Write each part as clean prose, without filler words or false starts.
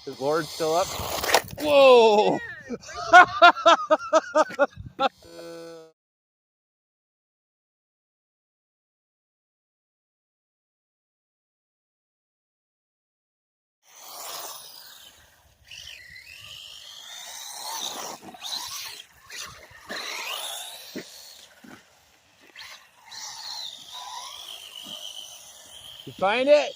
Is Lord still up? Whoa! You find it?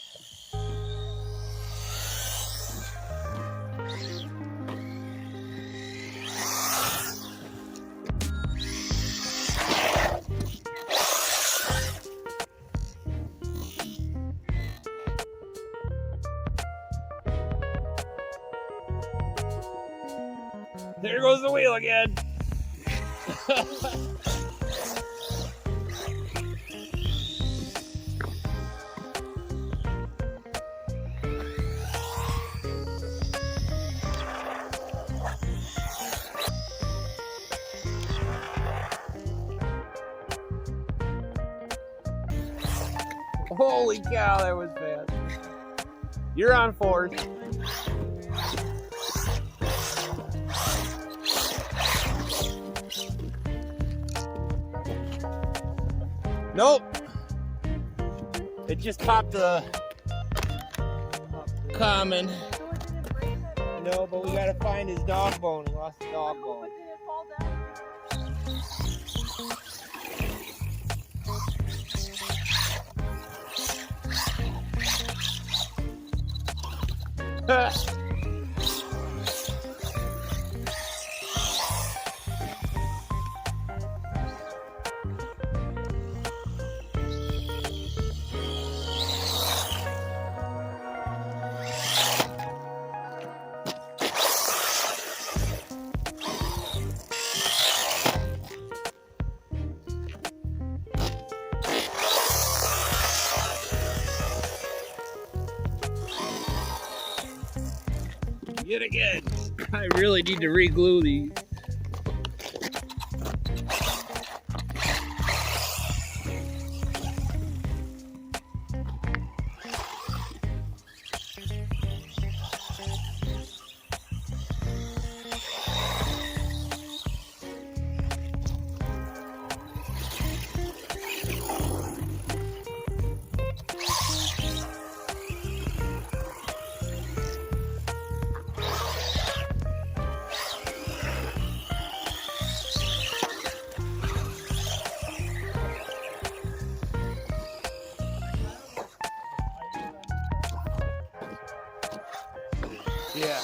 There goes the wheel again. Holy cow, that was fast. You're on fourth. Nope. It just popped the common. No, but we gotta find his dog bone. He lost the dog bone. But did it fall down? Yet again, I really need to re-glue these. Yeah.